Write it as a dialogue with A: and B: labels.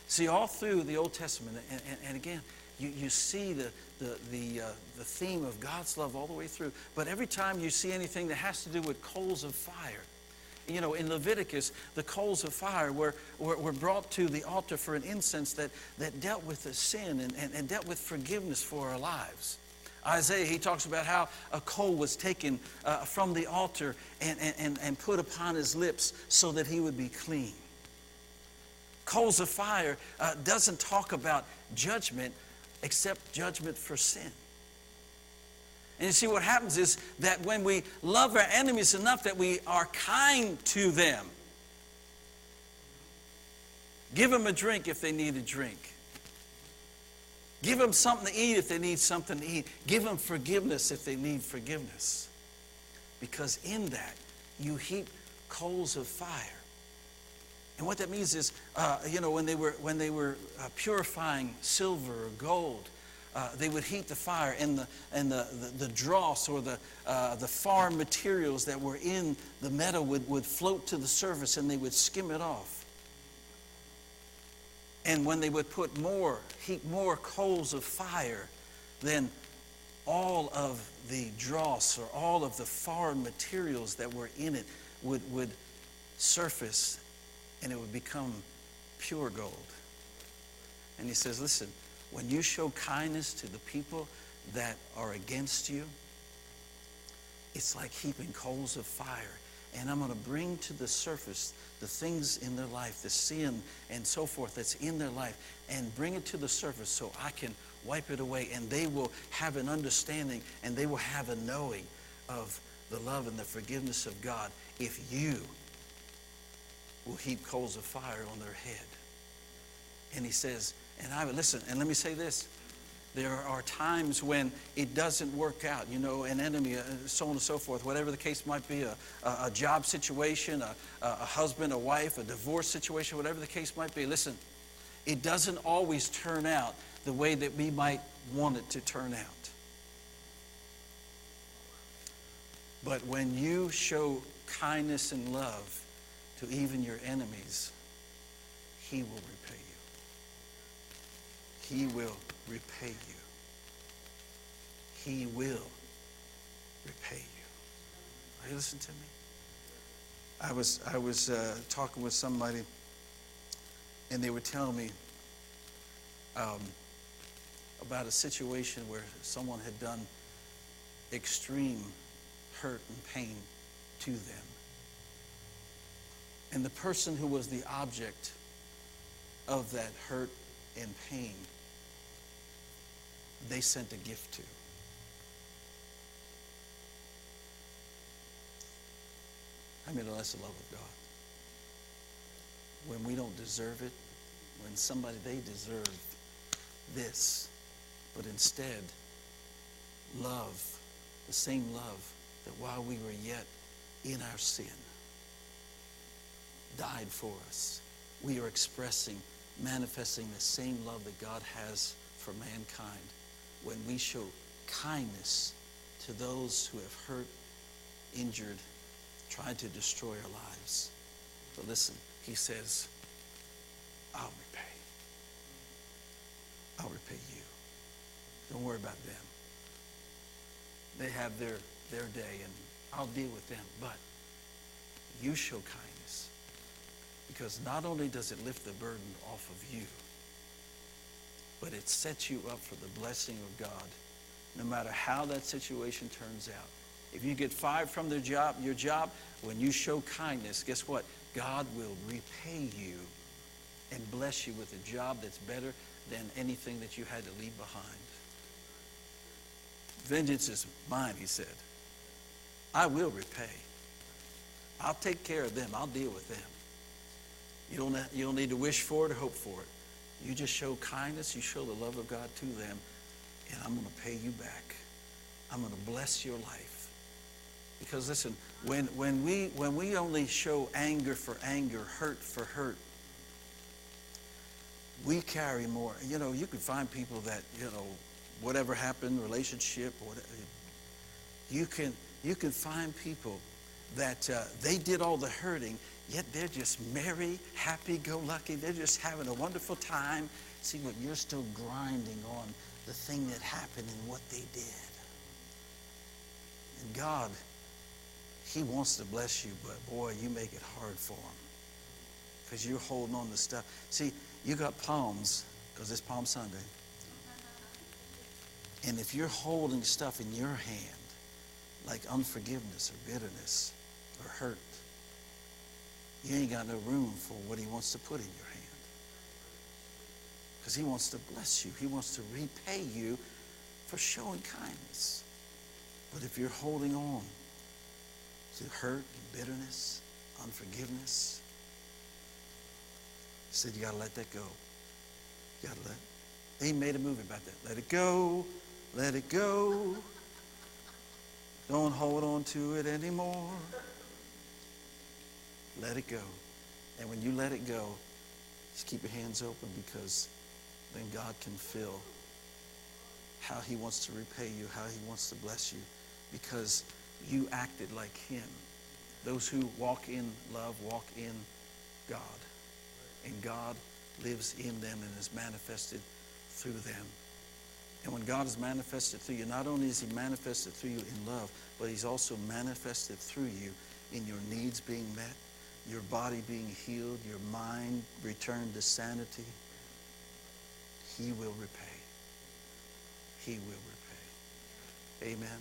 A: See, all through the Old Testament, and again, you see the theme of God's love all the way through. But every time you see anything that has to do with coals of fire, you know, in Leviticus, the coals of fire were brought to the altar for an incense that dealt with the sin and dealt with forgiveness for our lives. Isaiah, he talks about how a coal was taken from the altar and put upon his lips so that he would be clean. Coals of fire doesn't talk about judgment except judgment for sin. And you see, what happens is that when we love our enemies enough that we are kind to them, give them a drink if they need a drink. Give them something to eat if they need something to eat. Give them forgiveness if they need forgiveness. Because in that, you heap coals of fire. And what that means is, when they were purifying silver or gold, they would heat the fire, and the dross or the foreign materials that were in the metal would float to the surface, and they would skim it off. And when they would heap more coals of fire, then all of the dross or all of the foreign materials that were in it would surface, and it would become pure gold. And he says, listen, when you show kindness to the people that are against you, it's like heaping coals of fire. And I'm going to bring to the surface the things in their life, the sin and so forth that's in their life, and bring it to the surface so I can wipe it away. And they will have an understanding, and they will have a knowing of the love and the forgiveness of God if you will heap coals of fire on their head. And he says, and I would listen, and let me say this. There are times when it doesn't work out, an enemy, so on and so forth, whatever the case might be, a job situation, a husband, a wife, a divorce situation, whatever the case might be. Listen, it doesn't always turn out the way that we might want it to turn out. But when you show kindness and love to even your enemies, he will repay you. He will repay you. He will repay you. Are you listening to me? I was talking with somebody, and they were telling me about a situation where someone had done extreme hurt and pain to them. And the person who was the object of that hurt and pain, they sent a gift to. I mean, that's the love of God. When we don't deserve it, when they deserve this, but instead love, the same love that while we were yet in our sin, died for us. We are manifesting the same love that God has for mankind when we show kindness to those who have hurt, injured, tried to destroy our lives. But listen, he says, I'll repay. I'll repay you. Don't worry about them. They have their day, and I'll deal with them. But you show kindness, because not only does it lift the burden off of you, but it sets you up for the blessing of God, no matter how that situation turns out. If you get fired from your job, when you show kindness, guess what? God will repay you and bless you with a job that's better than anything that you had to leave behind. Vengeance is mine, he said. I will repay. I'll take care of them. I'll deal with them. You don't need to wish for it or hope for it. You just show kindness, you show the love of God to them, and I'm going to pay you back. I'm going to bless your life. Because listen, when we only show anger for anger, hurt for hurt, we carry more. You can find people that, whatever happened, relationship, whatever, you can find people that they did all the hurting, yet they're just merry, happy-go-lucky. They're just having a wonderful time. See, but you're still grinding on the thing that happened and what they did. And God, he wants to bless you, but boy, you make it hard for him because you're holding on to stuff. See, you got palms because it's Palm Sunday. And if you're holding stuff in your hand, like unforgiveness or bitterness or hurt, you ain't got no room for what he wants to put in your hand. Because he wants to bless you. He wants to repay you for showing kindness. But if you're holding on to hurt and bitterness, unforgiveness, he said you got to let that go. You got to let it. They made a movie about that. Let it go. Let it go. Don't hold on to it anymore. Let it go. And when you let it go, just keep your hands open, because then God can feel how he wants to repay you, how he wants to bless you, because you acted like him. Those who walk in love walk in God. And God lives in them and is manifested through them. And when God is manifested through you, not only is he manifested through you in love, but he's also manifested through you in your needs being met, your body being healed, your mind returned to sanity. He will repay. He will repay. Amen.